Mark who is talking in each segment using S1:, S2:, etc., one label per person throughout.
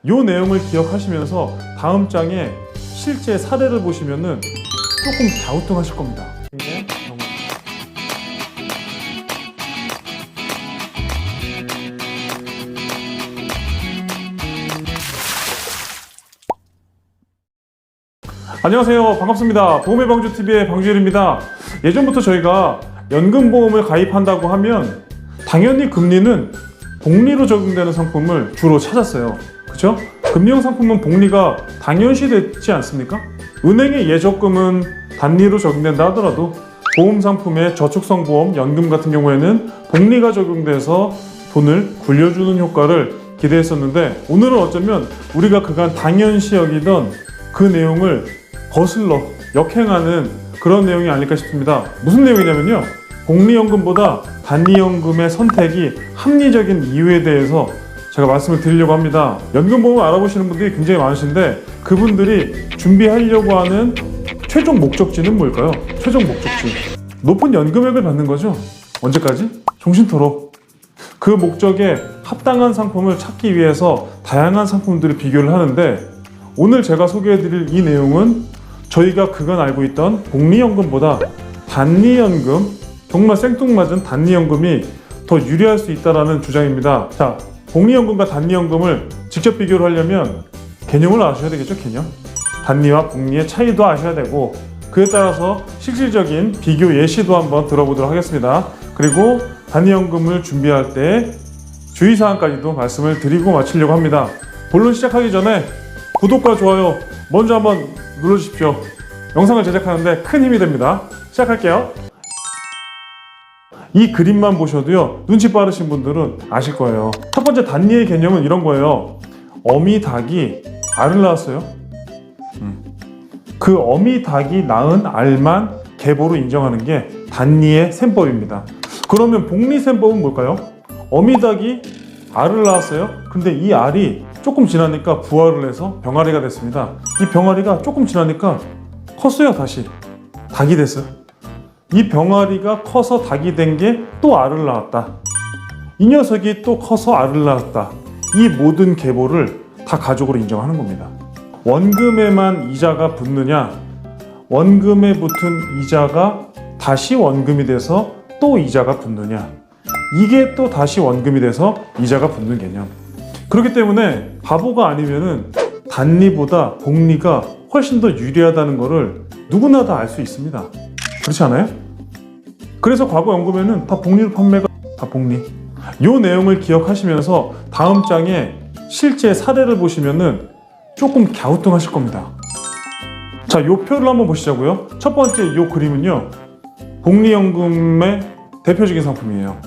S1: 이 내용을 기억하시면서 다음 장에 실제 사례를 보시면은 조금 갸우뚱하실 겁니다. 안녕하세요. 반갑습니다. 보험의 방주TV의 방주일입니다. 예전부터 저희가 연금보험을 가입한다고 하면 당연히 금리는 복리로 적용되는 상품을 주로 찾았어요. 그렇죠? 금리형 상품은 복리가 당연시 되지 않습니까? 은행의 예적금은 단리로 적용된다 하더라도 보험 상품의 저축성 보험, 연금 같은 경우에는 복리가 적용돼서 돈을 굴려주는 효과를 기대했었는데, 오늘은 어쩌면 우리가 그간 당연시 여기던 그 내용을 거슬러 역행하는 그런 내용이 아닐까 싶습니다. 무슨 내용이냐면요, 복리연금보다 단리연금의 선택이 합리적인 이유에 대해서 제가 말씀을 드리려고 합니다. 연금보험을 알아보시는 분들이 굉장히 많으신데, 그분들이 준비하려고 하는 최종 목적지는 뭘까요? 최종 목적지, 높은 연금액을 받는 거죠. 언제까지? 종신토록. 그 목적에 합당한 상품을 찾기 위해서 다양한 상품들을 비교를 하는데, 오늘 제가 소개해드릴 이 내용은 저희가 그간 알고 있던 복리연금보다 단리연금, 정말 생뚱맞은 단리연금이 더 유리할 수 있다는 주장입니다. 자, 복리연금과 단리연금을 직접 비교를 하려면 개념을 아셔야 되겠죠, 개념? 단리와 복리의 차이도 아셔야 되고, 그에 따라서 실질적인 비교 예시도 한번 들어보도록 하겠습니다. 그리고 단리연금을 준비할 때 주의사항까지도 말씀을 드리고 마치려고 합니다. 본론 시작하기 전에 구독과 좋아요 먼저 한번 눌러주십시오. 영상을 제작하는데 큰 힘이 됩니다. 시작할게요. 이 그림만 보셔도요, 눈치 빠르신 분들은 아실 거예요. 첫 번째 단리의 개념은 이런 거예요. 어미 닭이 알을 낳았어요. 그 어미 닭이 낳은 알만 계보로 인정하는 게 단리의 셈법입니다. 그러면 복리 셈법은 뭘까요? 어미 닭이 알을 낳았어요. 근데 이 알이 조금 지나니까 부화를 해서 병아리가 됐습니다. 이 병아리가 조금 지나니까 컸어요. 다시 닭이 됐어요. 이 병아리가 커서 닭이 된 게 또 알을 낳았다. 이 녀석이 또 커서 알을 낳았다. 이 모든 계보를 다 가족으로 인정하는 겁니다. 원금에만 이자가 붙느냐, 원금에 붙은 이자가 다시 원금이 돼서 또 이자가 붙느냐, 이게 또 다시 원금이 돼서 이자가 붙는 개념. 그렇기 때문에 바보가 아니면은 단리보다 복리가 훨씬 더 유리하다는 것을 누구나 다 알 수 있습니다. 그렇지 않아요? 그래서 과거 연금에는 다 복리로 판매가, 다 복리. 이 내용을 기억하시면서 다음 장에 실제 사례를 보시면은 조금 갸우뚱하실 겁니다. 자, 이 표를 한번 보시자고요. 첫 번째 이 그림은요, 복리연금의 대표적인 상품이에요.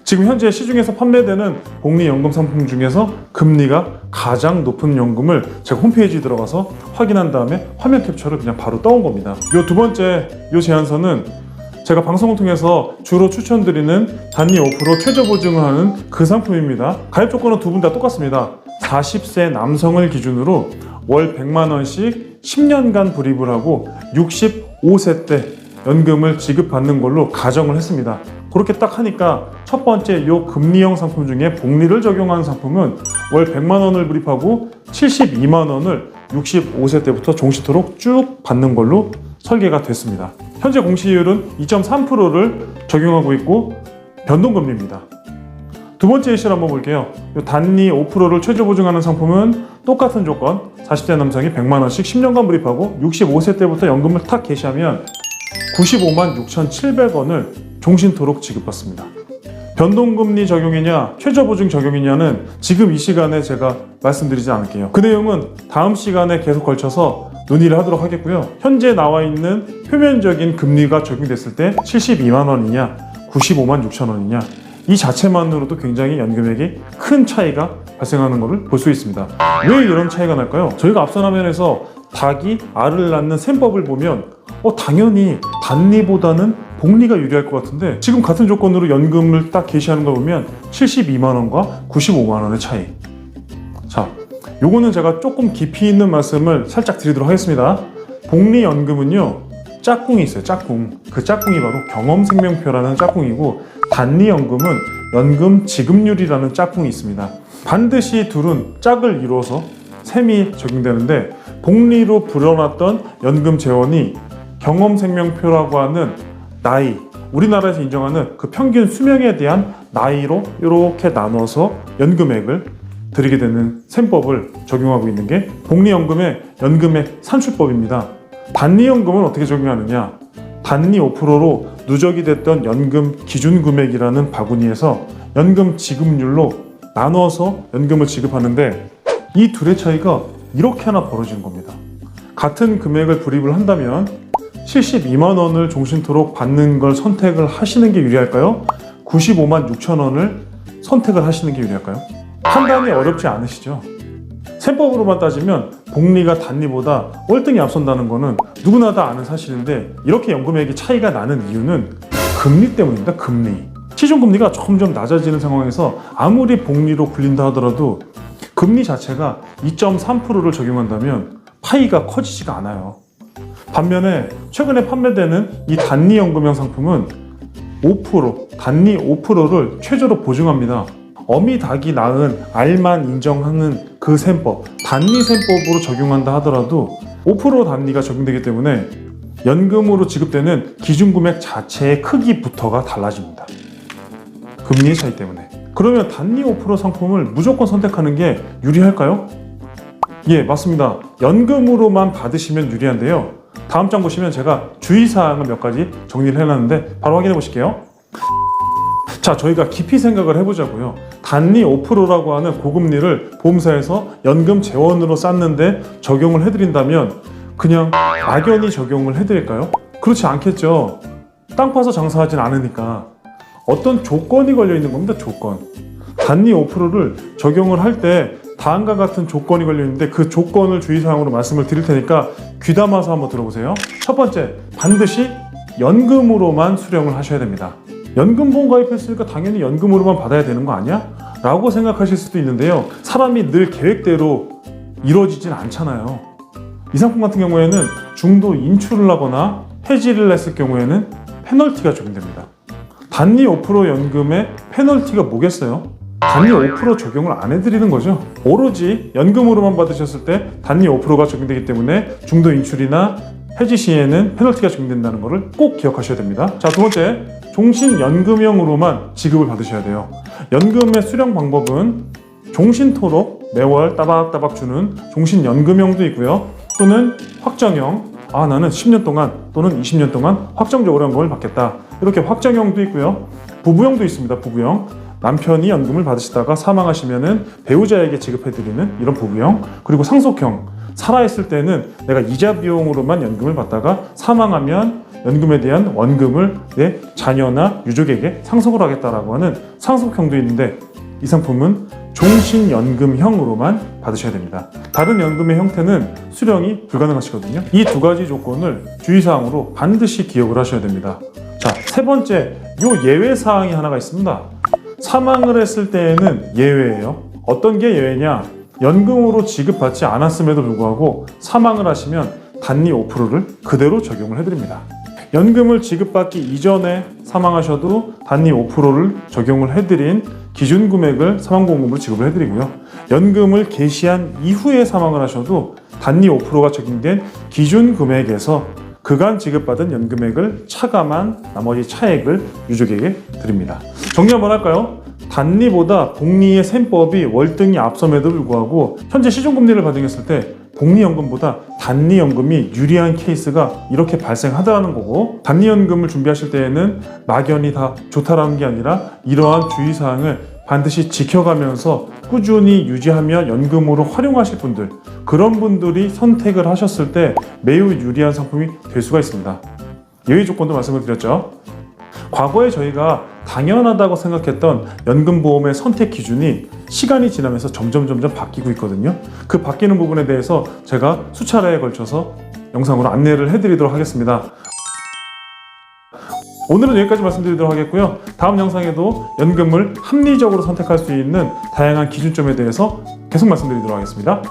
S1: 지금 현재 시중에서 판매되는 복리연금 상품 중에서 금리가 가장 높은 연금을 제가 홈페이지에 들어가서 확인한 다음에 화면 캡처를 그냥 바로 떠온 겁니다. 이 두 번째 이 제안서는 제가 방송을 통해서 주로 추천드리는 단리 5% 최저 보증을 하는 그 상품입니다. 가입 조건은 두 분 다 똑같습니다. 40세 남성을 기준으로 월 100만 원씩 10년간 불입을 하고 65세 때 연금을 지급받는 걸로 가정을 했습니다. 그렇게 딱 하니까 첫 번째 요 금리형 상품 중에 복리를 적용하는 상품은 월 100만 원을 불입하고 72만 원을 65세 때부터 종신토록 쭉 받는 걸로 설계가 됐습니다. 현재 공시율은 2.3%를 적용하고 있고 변동금리입니다. 두 번째 예시를 한번 볼게요. 단리 5%를 최저 보증하는 상품은 똑같은 조건, 40대 남성이 100만 원씩 10년간 불입하고 65세 때부터 연금을 탁 개시하면 95만 6,700원을 종신토록 지급받습니다. 변동금리 적용이냐 최저 보증 적용이냐는 지금 이 시간에 제가 말씀드리지 않을게요. 그 내용은 다음 시간에 계속 걸쳐서 논의를 하도록 하겠고요. 현재 나와 있는 표면적인 금리가 적용됐을 때 72만 원이냐 95만 6천 원이냐, 이 자체만으로도 굉장히 연금액이 큰 차이가 발생하는 것을 볼 수 있습니다. 왜 이런 차이가 날까요? 저희가 앞선 화면에서 닭이 알을 낳는 셈법을 보면 당연히 단리보다는 복리가 유리할 것 같은데, 지금 같은 조건으로 연금을 딱 게시하는 거 보면 72만 원과 95만 원의 차이. 자, 요거는 제가 조금 깊이 있는 말씀을 살짝 드리도록 하겠습니다. 복리연금은요, 짝꿍이 있어요. 짝꿍. 그 짝꿍이 바로 경험생명표라는 짝꿍이고, 단리연금은 연금 지급률이라는 짝꿍이 있습니다. 반드시 둘은 짝을 이루어서 셈이 적용되는데, 복리로 불어났던 연금 재원이 경험생명표라고 하는 나이, 우리나라에서 인정하는 그 평균 수명에 대한 나이로 이렇게 나눠서 연금액을 드리게 되는 셈법을 적용하고 있는 게 복리연금의 연금액 산출법입니다. 단리연금은 어떻게 적용하느냐? 단리 5%로 누적이 됐던 연금 기준금액이라는 바구니에서 연금 지급률로 나눠서 연금을 지급하는데, 이 둘의 차이가 이렇게 하나 벌어지는 겁니다. 같은 금액을 불입을 한다면 72만 원을 종신토록 받는 걸 선택을 하시는 게 유리할까요? 95만 6천 원을 선택을 하시는 게 유리할까요? 판단이 어렵지 않으시죠? 셈법으로만 따지면 복리가 단리보다 월등히 앞선다는 거는 누구나 다 아는 사실인데, 이렇게 연금액이 차이가 나는 이유는 금리 때문입니다. 금리. 시중금리가 점점 낮아지는 상황에서 아무리 복리로 굴린다 하더라도 금리 자체가 2.3%를 적용한다면 파이가 커지지가 않아요. 반면에 최근에 판매되는 이 단리연금형 상품은 5%, 단리 5%를 최저로 보증합니다. 어미 닭이 낳은 알만 인정하는 그 셈법, 단리 셈법으로 적용한다 하더라도 5% 단리가 적용되기 때문에 연금으로 지급되는 기준금액 자체의 크기부터가 달라집니다. 금리의 차이 때문에. 그러면 단리 5% 상품을 무조건 선택하는 게 유리할까요? 예, 맞습니다. 연금으로만 받으시면 유리한데요. 다음 장 보시면 제가 주의사항을 몇 가지 정리를 해놨는데 바로 확인해 보실게요. 자, 저희가 깊이 생각을 해보자고요. 단리 5%라고 하는 고금리를 보험사에서 연금 재원으로 쌓는데 적용을 해드린다면 그냥 막연히 적용을 해드릴까요? 그렇지 않겠죠. 땅 파서 장사하진 않으니까 어떤 조건이 걸려 있는 겁니다. 조건. 단리 5%를 적용을 할 때 다음과 같은 조건이 걸려 있는데, 그 조건을 주의사항으로 말씀을 드릴 테니까 귀담아서 한번 들어보세요. 첫 번째, 반드시 연금으로만 수령을 하셔야 됩니다. 연금보험 가입했으니까 당연히 연금으로만 받아야 되는 거 아니야? 라고 생각하실 수도 있는데요. 사람이 늘 계획대로 이루어지진 않잖아요. 이 상품 같은 경우에는 중도 인출을 하거나 해지를 했을 경우에는 페널티가 적용됩니다. 단리 5% 연금에 페널티가 뭐겠어요? 단리 5% 적용을 안 해드리는 거죠. 오로지 연금으로만 받으셨을 때 단리 5%가 적용되기 때문에 중도 인출이나 해지 시에는 페널티가 적용된다는 것을 꼭 기억하셔야 됩니다. 자, 두 번째, 종신연금형으로만 지급을 받으셔야 돼요. 연금의 수령 방법은 종신토록 매월 따박따박 주는 종신연금형도 있고요. 또는 확정형, 나는 10년 동안 또는 20년 동안 확정적으로 연금을 받겠다, 이렇게 확정형도 있고요. 부부형도 있습니다. 부부형. 남편이 연금을 받으시다가 사망하시면은 배우자에게 지급해드리는 이런 부부형. 그리고 상속형. 살아있을 때는 내가 이자 비용으로만 연금을 받다가 사망하면 연금에 대한 원금을 내 자녀나 유족에게 상속을 하겠다라고 하는 상속형도 있는데, 이 상품은 종신연금형으로만 받으셔야 됩니다. 다른 연금의 형태는 수령이 불가능하시거든요. 이 두 가지 조건을 주의사항으로 반드시 기억을 하셔야 됩니다. 자, 세 번째, 요 예외사항이 하나가 있습니다. 사망을 했을 때에는 예외예요. 어떤 게 예외냐? 연금으로 지급받지 않았음에도 불구하고 사망을 하시면 단리 5%를 그대로 적용을 해드립니다. 연금을 지급받기 이전에 사망하셔도 단리 5%를 적용을 해드린 기준금액을 사망보험금으로 지급을 해드리고요. 연금을 개시한 이후에 사망을 하셔도 단리 5%가 적용된 기준금액에서 그간 지급받은 연금액을 차감한 나머지 차액을 유족에게 드립니다. 정리 한번 할까요? 단리보다 복리의 셈법이 월등히 앞섬에도 불구하고 현재 시중금리를 반영했을 때 복리연금보다 단리연금이 유리한 케이스가 이렇게 발생하더라는 거고, 단리연금을 준비하실 때에는 막연히 다 좋다라는 게 아니라 이러한 주의사항을 반드시 지켜가면서 꾸준히 유지하며 연금으로 활용하실 분들, 그런 분들이 선택을 하셨을 때 매우 유리한 상품이 될 수가 있습니다. 예외 조건도 말씀을 드렸죠. 과거에 저희가 당연하다고 생각했던 연금보험의 선택 기준이 시간이 지나면서 점점 바뀌고 있거든요. 그 바뀌는 부분에 대해서 제가 수차례에 걸쳐서 영상으로 안내를 해드리도록 하겠습니다. 오늘은 여기까지 말씀드리도록 하겠고요. 다음 영상에도 연금을 합리적으로 선택할 수 있는 다양한 기준점에 대해서 계속 말씀드리도록 하겠습니다.